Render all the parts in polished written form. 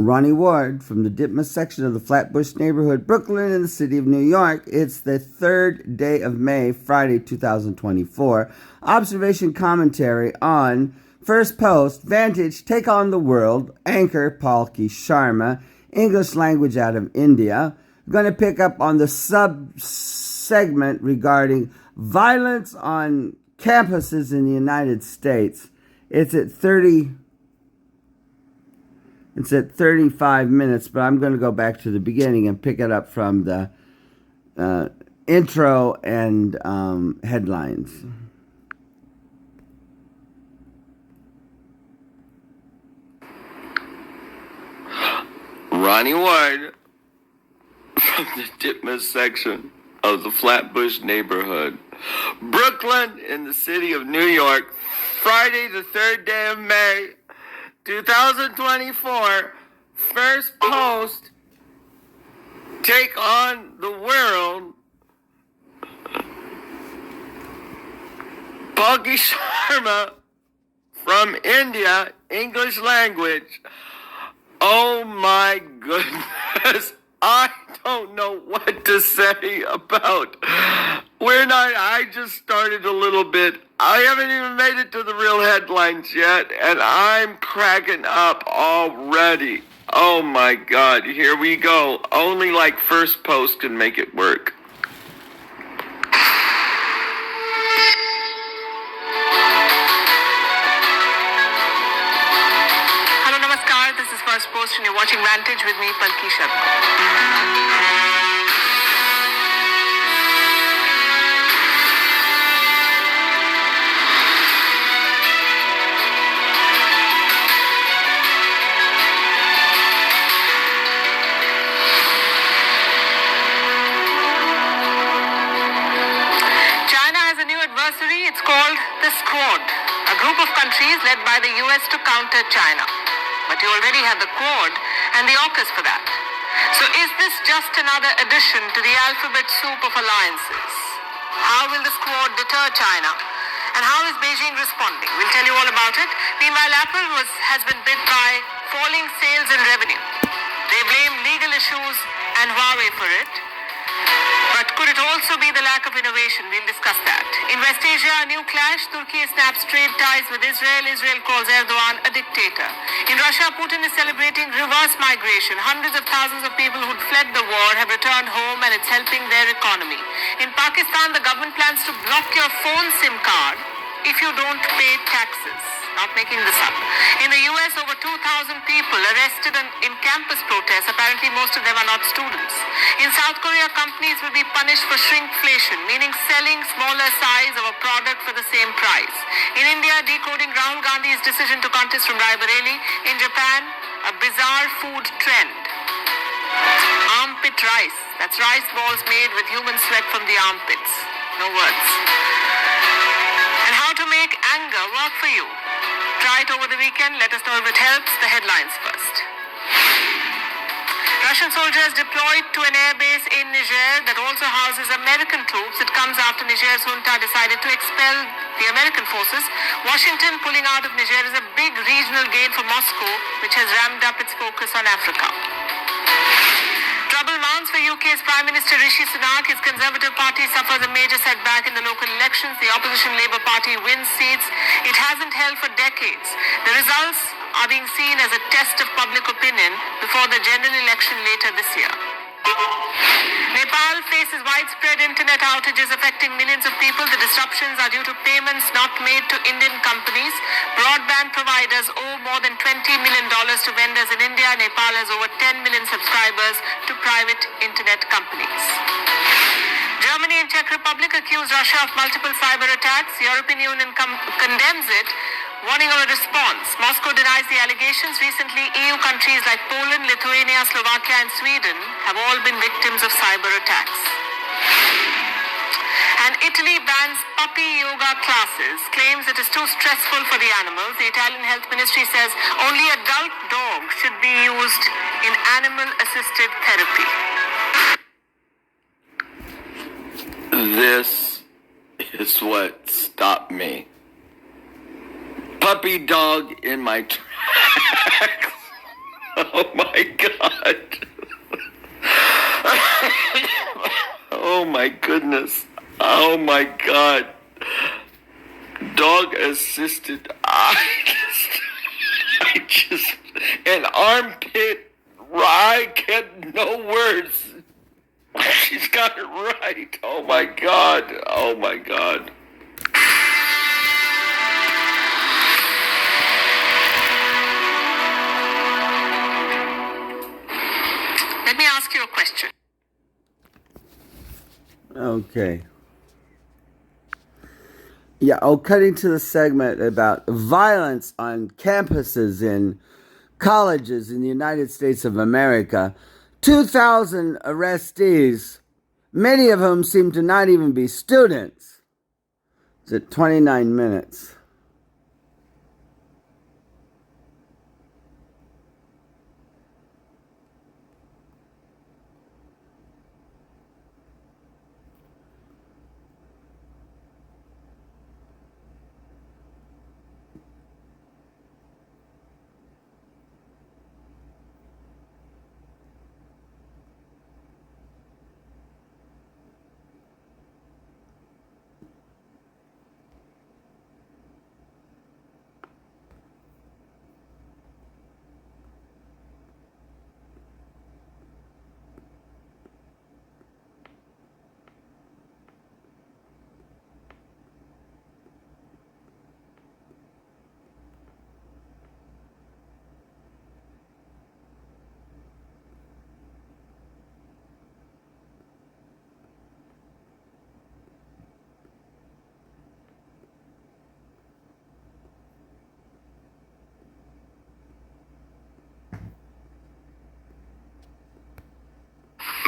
Ronnie Ward from the Ditmas section of the Flatbush neighborhood, Brooklyn, in the city of New York. It's the 3rd day of May, Friday, 2024. Observation commentary on First.Post, Vantage, Take on the World, anchor Palki Sharma, English language out of India. I'm going to pick up on the sub-segment regarding violence on campuses in the United States. It's at 35 minutes, but I'm going to go back to the beginning and pick it up from the intro and headlines. Ronnie Ward from the Ditmas section of the Flatbush neighborhood, Brooklyn, in the city of New York, Friday the 3rd day of May, 2024, First.Post, Take on the World, Palki Sharma from India, English language. Oh my goodness, I don't know what to say about. I just started a little bit. I haven't even made it to the real headlines yet, and I'm cracking up already. Oh my God, here we go. Only like First.Post can make it work. Hello, namaskar. This is First.Post, and you're watching Vantage with me, Palki Sharma. It's called the Squad, a group of countries led by the US to counter China. But you already have the Quad and the AUKUS for that. So is this just another addition to the alphabet soup of alliances? How will the Squad deter China? And how is Beijing responding? We'll tell you all about it. Meanwhile, Apple has been bit by falling sales and revenue. They blame legal issues and Huawei for it. But could it also be the lack of innovation? We'll discuss that. In West Asia, a new clash. Turkey snaps trade ties with Israel. Israel calls Erdogan a dictator. In Russia, Putin is celebrating reverse migration. Hundreds of thousands of people who'd fled the war have returned home, and it's helping their economy. In Pakistan, the government plans to block your phone SIM card if you don't pay taxes. Not making this up. In the US, over 2,000 people arrested in campus protests. Apparently, most of them are not students. In South Korea, companies will be punished for shrinkflation, meaning selling smaller size of a product for the same price. In India, decoding Rahul Gandhi's decision to contest from Raebareli. In Japan, a bizarre food trend. Armpit rice. That's rice balls made with human sweat from the armpits. No words. And how to make anger work for you. Try it over the weekend. Let us know if it helps. The headlines first. Russian soldiers deployed to an airbase in Niger that also houses American troops. It comes after Niger's junta decided to expel the American forces. Washington pulling out of Niger is a big regional gain for Moscow, which has ramped up its focus on Africa. Trouble mounts for UK's Prime Minister Rishi Sunak. His Conservative Party suffers a major setback in the local elections. The opposition Labour Party wins seats it hasn't held for decades. The results are being seen as a test of public opinion before the general election later this year. Nepal faces widespread internet outages affecting millions of people. The disruptions are due to payments not made to Indian companies. Broadband providers owe more than $20 million to vendors in India. Nepal has over 10 million subscribers to private internet companies. Germany and Czech Republic accuse Russia of multiple cyber attacks. European Union condemns it, warning of a response. Moscow denies the allegations. Recently, EU countries like Poland, Lithuania, Slovakia, and Sweden have all been victims of cyber attacks. And Italy bans puppy yoga classes, claims it is too stressful for the animals. The Italian Health Ministry says only adult dogs should be used in animal-assisted therapy. This is what stopped me. Puppy dog in my tracks. Oh my God. Oh my goodness. Oh my God. Dog assisted. An armpit. I get no words. She's got it right. Oh my God. Oh my God. Let me ask you a question. Okay. Yeah, cutting to the segment about violence on campuses in colleges in the United States of America. 2,000 arrestees, many of whom seem to not even be students. It's at 29 minutes.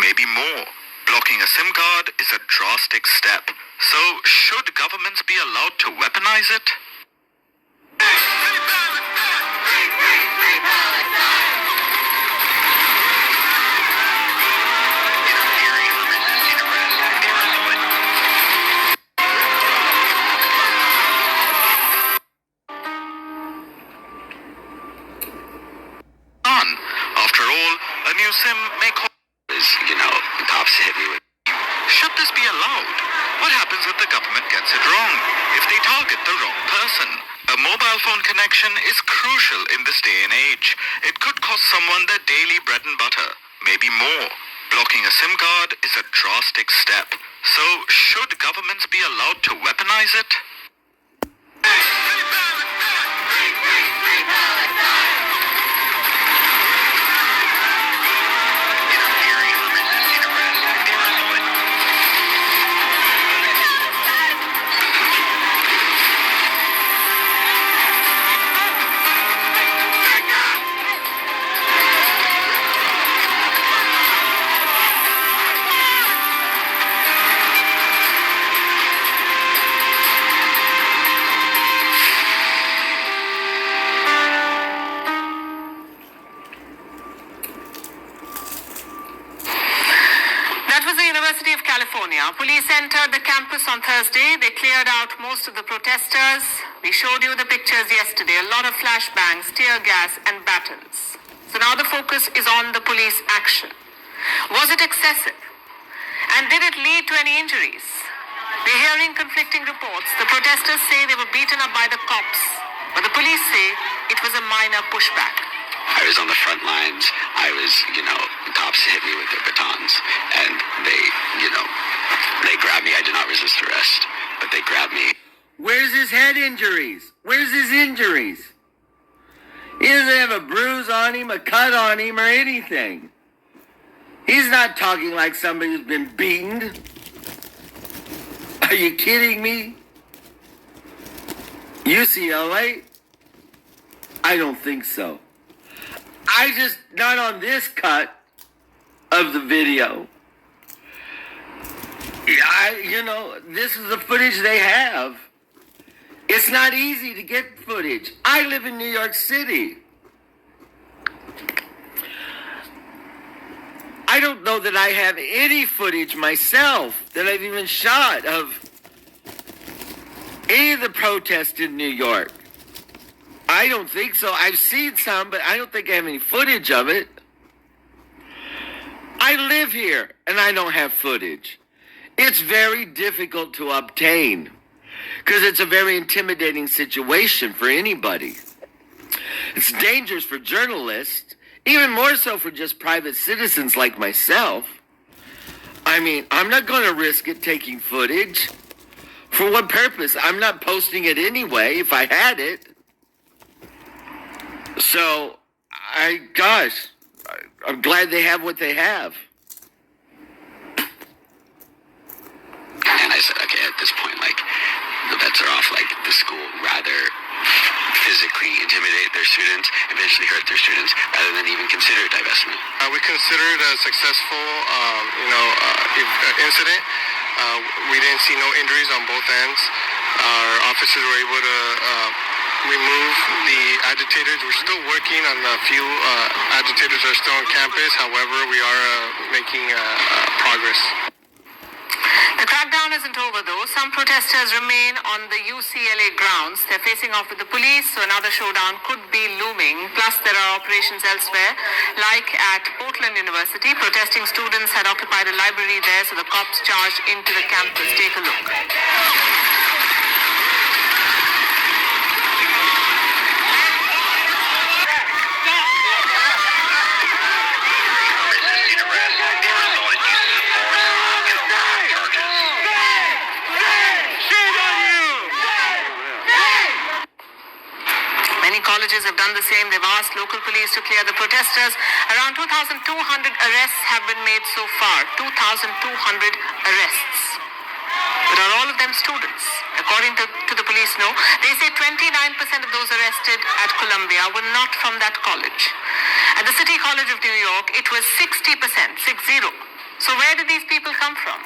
Maybe more. Blocking a SIM card is a drastic step. So, should governments be allowed to weaponize it? After all, a new SIM may cost. Cops hit me with. Should this be allowed? What happens if the government gets it wrong? If they target the wrong person? A mobile phone connection is crucial in this day and age. It could cost someone their daily bread and butter, maybe more. Blocking a SIM card is a drastic step. So, should governments be allowed to weaponize it? Police entered the campus on Thursday. They cleared out most of the protesters. We showed you the pictures yesterday. A lot of flashbangs, tear gas and batons. So now the focus is on the police action. Was it excessive? And did it lead to any injuries? We're hearing conflicting reports. The protesters say they were beaten up by the cops, but the police say it was a minor pushback. I was on the front lines. Cops hit me with their batons. And they grabbed me. I did not resist arrest, but they grabbed me. Where's his head injuries? Where's his injuries? He doesn't have a bruise on him, a cut on him, or anything. He's not talking like somebody who's been beaten. Are you kidding me? UCLA? I don't think so. Not on this cut of the video. This is the footage they have. It's not easy to get footage. I live in New York City. I don't know that I have any footage myself that I've even shot of any of the protests in New York. I don't think so. I've seen some, but I don't think I have any footage of it. I live here, and I don't have footage. It's very difficult to obtain because it's a very intimidating situation for anybody. It's dangerous for journalists, even more so for just private citizens like myself. I mean, I'm not going to risk it taking footage. For what purpose? I'm not posting it anyway if I had it. So, I'm glad they have what they have. And I said, okay, at this point, like, the bets are off. Like, the school rather physically intimidate their students, eventually hurt their students, rather than even consider divestment. We consider it a successful, incident. We didn't see no injuries on both ends. Our officers were able to remove the agitators. We're still working on a few agitators that are still on campus. However, we are making progress. The crackdown isn't over though. Some protesters remain on the UCLA grounds. They're facing off with the police, so another showdown could be looming. Plus, there are operations elsewhere, like at Portland University. Protesting students had occupied a library there, so the cops charged into the campus. Take a look. Colleges have done the same. They've asked local police to clear the protesters. Around 2,200 arrests have been made so far. 2,200 arrests. But are all of them students? According to the police, no. They say 29% of those arrested at Columbia were not from that college. At the City College of New York, it was 60%, 60. So where did these people come from?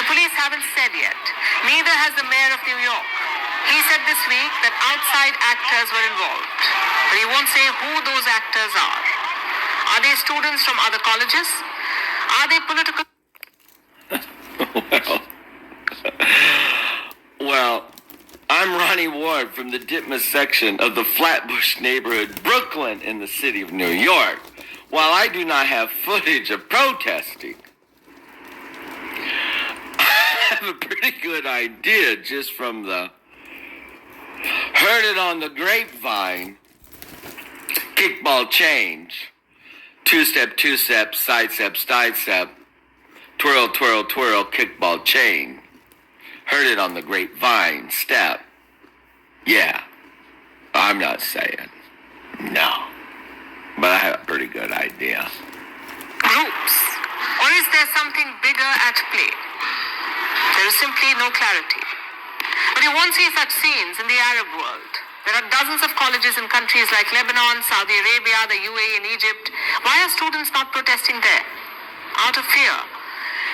The police haven't said yet. Neither has the mayor of New York. He said this week that outside actors were involved, but he won't say who those actors are. Are they students from other colleges? Are they political? Well, I'm Ronnie Ward from the Ditmas section of the Flatbush neighborhood, Brooklyn, in the city of New York. While I do not have footage of protesting, I have a pretty good idea just from the heard it on the grapevine, kickball change, two-step, side-step, twirl, twirl, twirl, kickball chain. Heard it on the grapevine, step. Yeah, I'm not saying no, but I have a pretty good idea. Groups? Or is there something bigger at play? There is simply no clarity. But you won't see such scenes in the Arab world. There are dozens of colleges in countries like Lebanon, Saudi Arabia, the UAE and Egypt. Why are students not protesting there? Out of fear.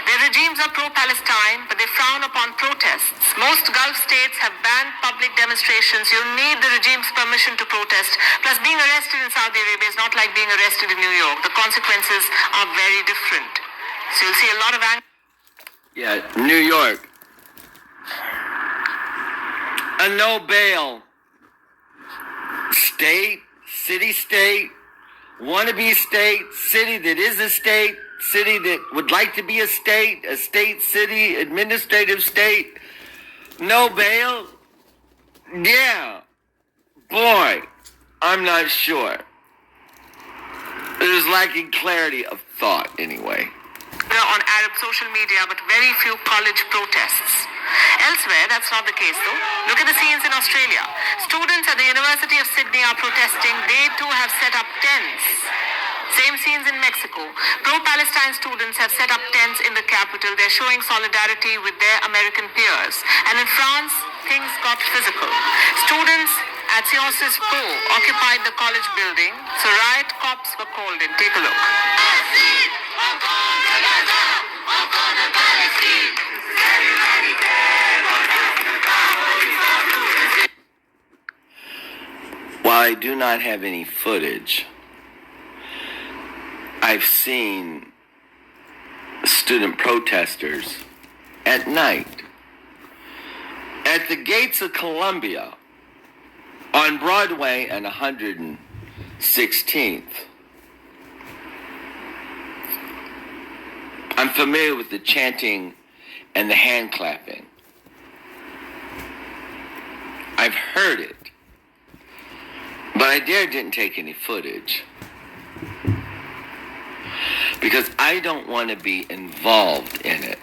Their regimes are pro-Palestine, but they frown upon protests. Most Gulf states have banned public demonstrations. You need the regime's permission to protest. Plus, being arrested in Saudi Arabia is not like being arrested in New York. The consequences are very different. So you'll see a lot of anger. Yeah, New York. A no bail state, city-state, wannabe state, city that is a state, city that would like to be a state, city, administrative state. No bail? Yeah. Boy, I'm not sure. It is lacking clarity of thought anyway. On Arab social media, but very few college protests. Elsewhere, that's not the case though. Look at the scenes in Australia. Students at the University of Sydney are protesting. They too have set up tents. Same scenes in Mexico. Pro-Palestine students have set up tents in the capital. They're showing solidarity with their American peers. And in France, things got physical. Students at Sciences Po occupied the college building, so riot cops were called in. Take a look. While I do not have any footage, I've seen student protesters at night at the gates of Columbia on Broadway and 116th. I'm familiar with the chanting and the hand clapping. I've heard it, but I didn't take any footage because I don't want to be involved in it.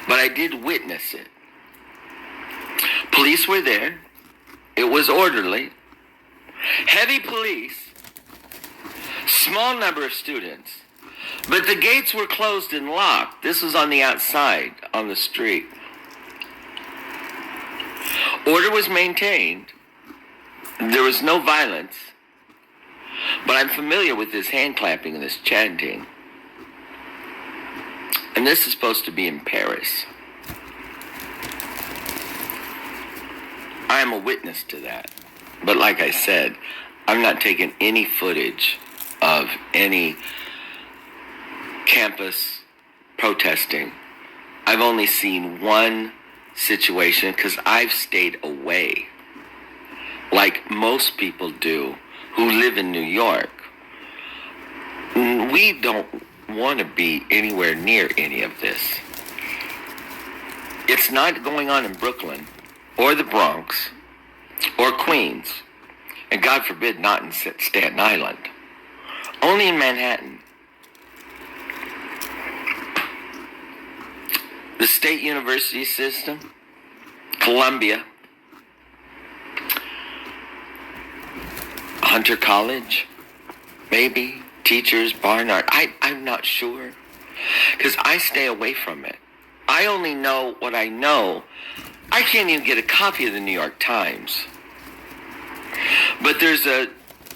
But I did witness it. Police were there. It was orderly. Heavy police. Small number of students. But the gates were closed and locked. This was on the outside, on the street. Order was maintained. There was no violence. But I'm familiar with this hand clapping and this chanting. And this is supposed to be in Paris. I am a witness to that. But like I said, I'm not taking any footage of any campus protesting. I've only seen one situation because I've stayed away, like most people do who live in New York. We don't want to be anywhere near any of this. It's not going on in Brooklyn or the Bronx or Queens, and God forbid not in Staten Island. Only in Manhattan. The state university system, Columbia, Hunter College, maybe, Teachers, Barnard, I'm not sure, because I stay away from it. I only know what I know. I can't even get a copy of the New York Times. But there's a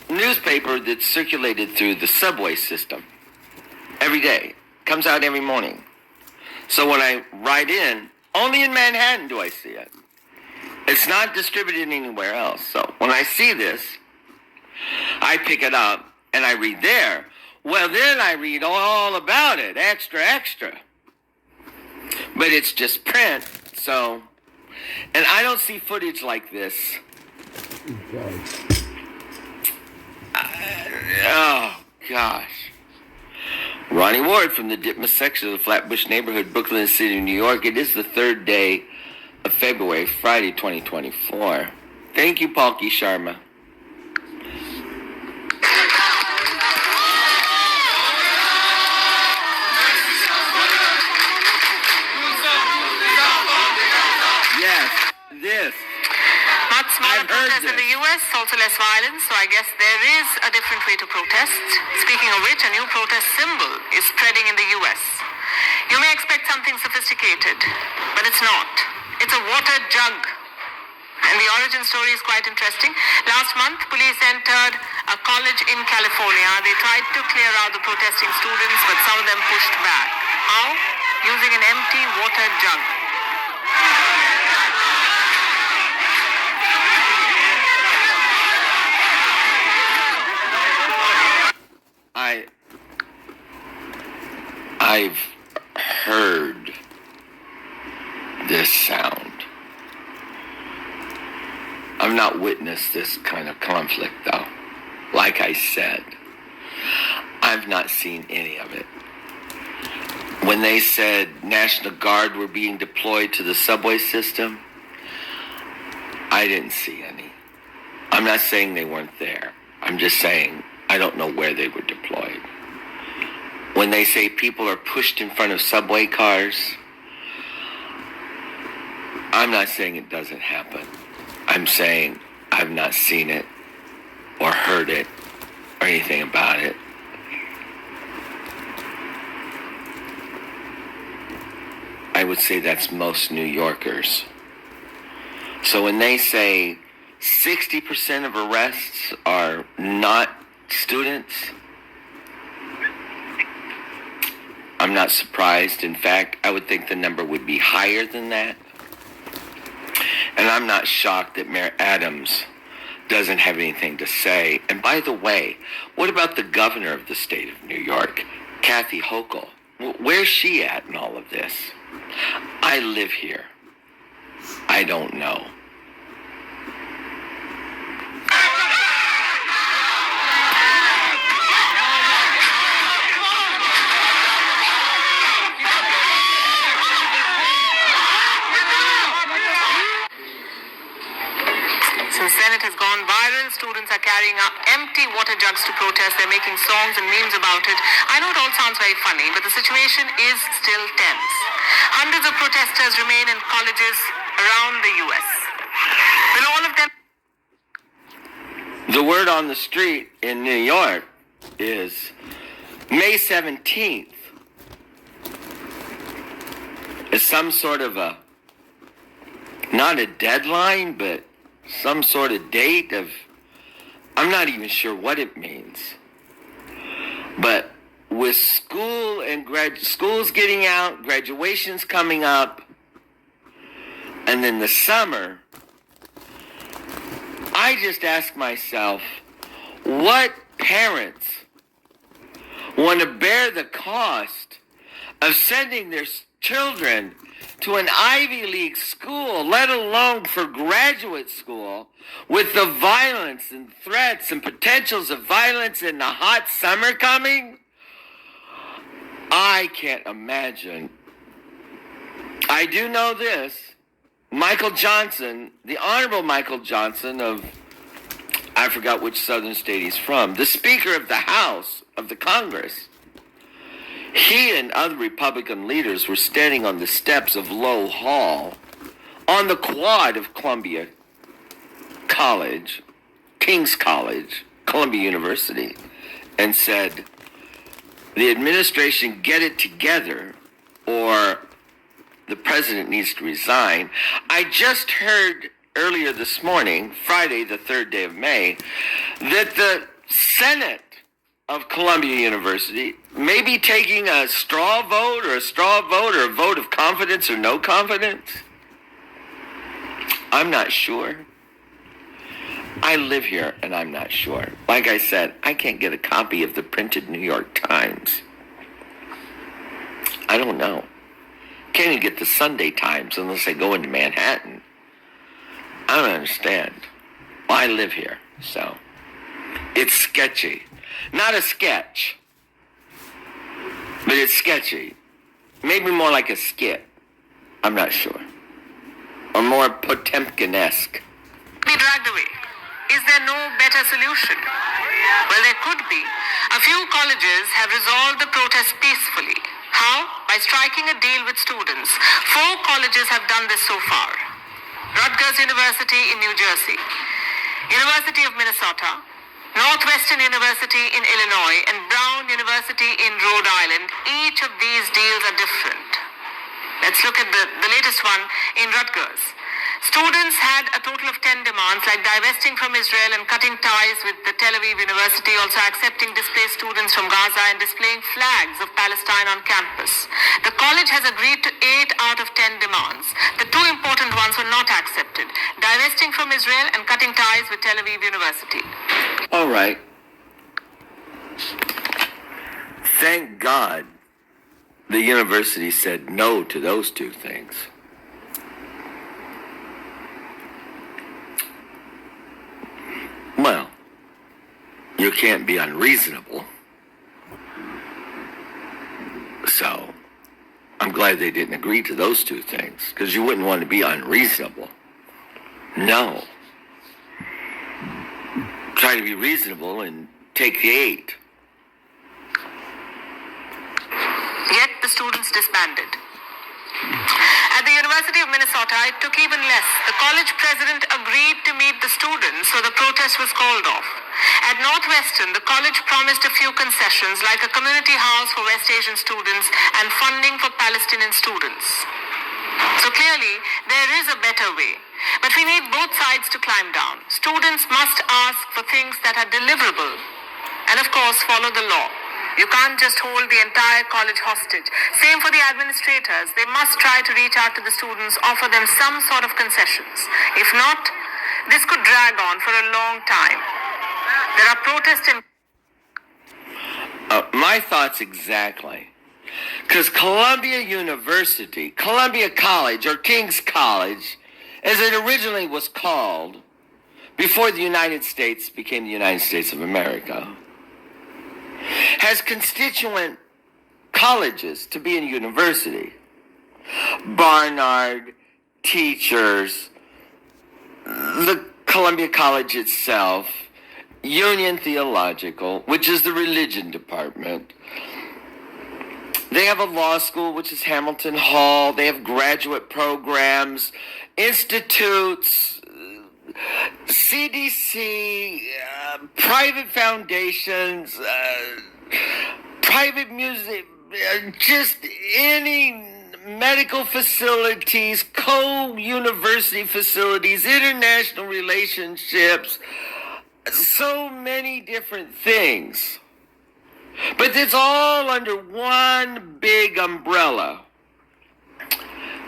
newspaper that's circulated through the subway system every day. Comes out every morning. So when I ride in, only in Manhattan do I see it. It's not distributed anywhere else. So when I see this, I pick it up and I read there. Well, then I read all about it, extra. But it's just print, so... And I don't see footage like this. Oh, gosh. Ronnie Ward from the Ditmas section of the Flatbush neighborhood, Brooklyn City, New York. It is the third day of February, Friday, 2024. Thank you, Palki Sharma. Yes, this. Not smaller protests in the US, also less violence, so I guess there is a different way to protest. Speaking of which, a new protest symbol is spreading in the US. You may expect something sophisticated, but it's not. It's a water jug. And the origin story is quite interesting. Last month, police entered a college in California. They tried to clear out the protesting students, but some of them pushed back. How? Using an empty water jug. I've heard this sound. I've not witnessed this kind of conflict, though. Like I said, I've not seen any of it. When they said National Guard were being deployed to the subway system, I didn't see any. I'm not saying they weren't there. I'm just saying I don't know where they were deployed. When they say people are pushed in front of subway cars, I'm not saying it doesn't happen. I'm saying I've not seen it or heard it or anything about it. I would say that's most New Yorkers. So when they say 60% of arrests are not students, I'm not surprised. In fact, I would think the number would be higher than that. And I'm not shocked that Mayor Adams doesn't have anything to say. And by the way, what about the governor of the state of New York, Kathy Hochul? Where's she at in all of this? I live here. I don't know. has gone viral. Students are carrying up empty water jugs to protest. They're making songs and memes about it. I know it all sounds very funny, but the situation is still tense. Hundreds of protesters remain in colleges around the U.S. Will all of them... The word on the street in New York is May 17th is some sort of a, not a deadline, but some sort of date of, I'm not even sure what it means. But with school and schools getting out, graduations coming up, and then the summer, I just ask myself, what parents want to bear the cost of sending their children to an Ivy League school, let alone for graduate school, with the violence and threats and potentials of violence in the hot summer coming? I can't imagine. I do know this. Michael Johnson, the Honorable Michael Johnson of, I forgot which southern state he's from, the Speaker of the House of the Congress, he and other Republican leaders were standing on the steps of Lowe Hall on the quad of Columbia College, King's College, Columbia University, and said, the administration get it together or the president needs to resign. I just heard earlier this morning, Friday, the 3rd day of May, that the Senate of Columbia University may be taking a straw vote or a vote of confidence or no confidence. I'm not sure. I live here and I'm not sure. Like I said, I can't get a copy of the printed New York Times. I don't know. Can't even get the Sunday Times unless I go into Manhattan. I don't understand. Well, I live here, so it's sketchy. Not a sketch, but it's sketchy. Maybe more like a skit. I'm not sure. Or more Potemkin-esque. Be dragged away. Is there no better solution? Well, there could be. A few colleges have resolved the protest peacefully. How? By striking a deal with students. 4 colleges have done this so far. Rutgers University in New Jersey, University of Minnesota, Northwestern University in Illinois, and Brown University in Rhode Island. Each of these deals are different. Let's look at the latest one in Rutgers. Students had a total of 10 demands, like divesting from Israel and cutting ties with the Tel Aviv University, also accepting displaced students from Gaza and displaying flags of Palestine on campus. The college has agreed to 8 out of 10 demands. The 2 important ones were not accepted: divesting from Israel and cutting ties with Tel Aviv University. All right. Thank God the university said no to those 2 things. Well, you can't be unreasonable. So, I'm glad they didn't agree to those 2 things, because you wouldn't want to be unreasonable. No. Try to be reasonable and take the 8. Yet the students disbanded. At the University of Minnesota, it took even less. The college president agreed to meet the students, so the protest was called off. At Northwestern, the college promised a few concessions, like a community house for West Asian students and funding for Palestinian students. So clearly, there is a better way. But we need both sides to climb down. Students must ask for things that are deliverable. And of course, follow the law. You can't just hold the entire college hostage. Same for the administrators. They must try to reach out to the students, offer them some sort of concessions. If not, this could drag on for a long time. There are protests in... My thoughts exactly. Because Columbia University, Columbia College, or King's College, as it originally was called, before the United States became the United States of America, has constituent colleges to be a university. Barnard, teachers, the Columbia College itself, Union Theological, which is the religion department. They have a law school, which is Hamilton Hall. They have graduate programs, institutes, CDC, private foundations, private music, just any medical facilities, co-university facilities, international relationships, so many different things. But it's all under one big umbrella.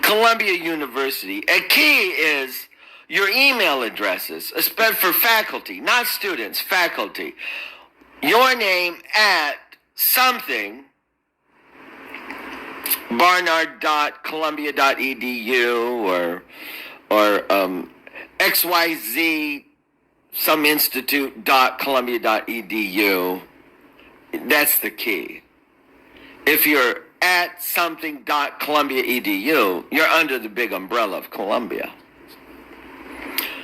Columbia University. A key is your email addresses, especially for faculty, not students, faculty. Your name at something, barnard.columbia.edu or XYZ some institute.columbia.edu. That's the key. If you're at something.columbia.edu, you're under the big umbrella of Columbia.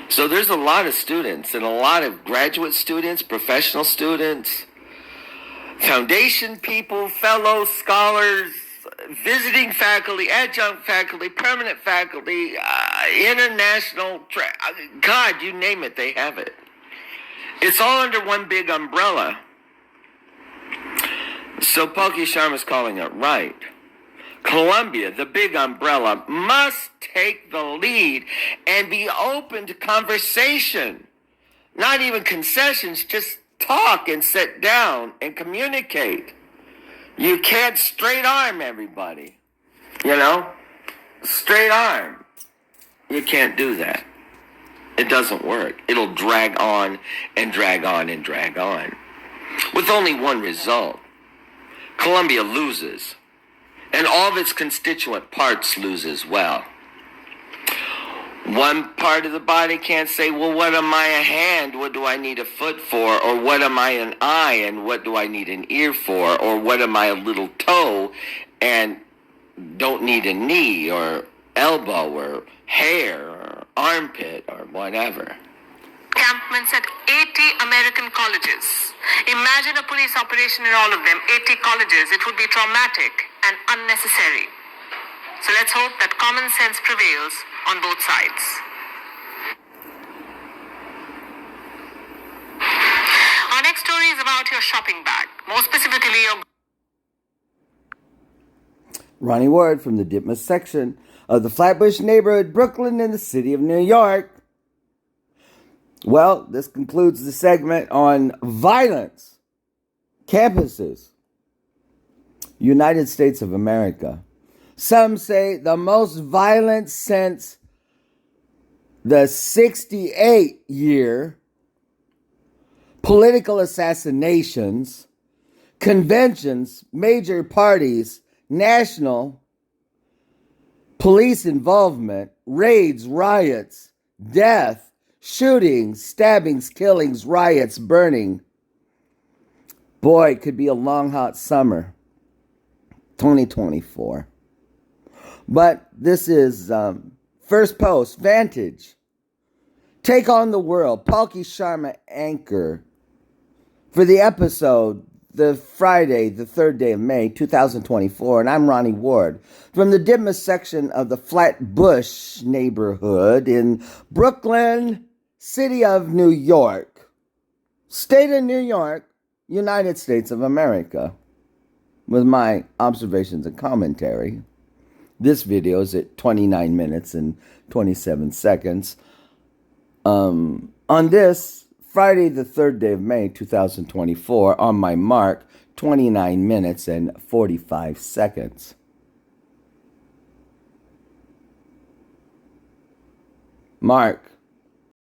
So there's a lot of students and a lot of graduate students, professional students, foundation people, fellow scholars, visiting faculty, adjunct faculty, permanent faculty, international, God, you name it, they have it. It's all under one big umbrella. So Palki Sharma is calling it right. Columbia, the big umbrella, must take the lead and be open to conversation. Not even concessions, just talk and sit down and communicate. You can't straight arm everybody. You know? Straight arm. You can't do that. It doesn't work. It'll drag on and drag on and drag on. With only one result. Columbia loses. And all of its constituent parts lose as well. One part of the body can't say, well, what am I a hand? What do I need a foot for? Or what am I an eye? And what do I need an ear for? Or what am I a little toe and don't need a knee or elbow or hair or armpit or whatever? Encampments at 80 American colleges. Imagine a police operation in all of them, 80 colleges. It would be traumatic and unnecessary. So let's hope that common sense prevails on both sides. Our next story is about your shopping bag, more specifically your... Ronnie Ward from the Ditmas section of the Flatbush neighborhood, Brooklyn, in the city of New York. Well, this concludes the segment on violence, campuses, United States of America. Some say the most violent since the 68-year political assassinations, conventions, major parties, national police involvement, raids, riots, death, shootings, stabbings, killings, riots, burning. Boy, it could be a long, hot summer. 2024. But this is First.Post, Vantage. Take on the World. Palki Sharma anchor for the episode, the Friday, the 3rd day of May, 2024. And I'm Ronnie Ward from the Ditmas section of the Flatbush neighborhood in Brooklyn, city of New York, state of New York, United States of America, with my observations and commentary. This video is at 29 minutes and 27 seconds. On this Friday, the 3rd day of May, 2024, on my mark, 29 minutes and 45 seconds. Mark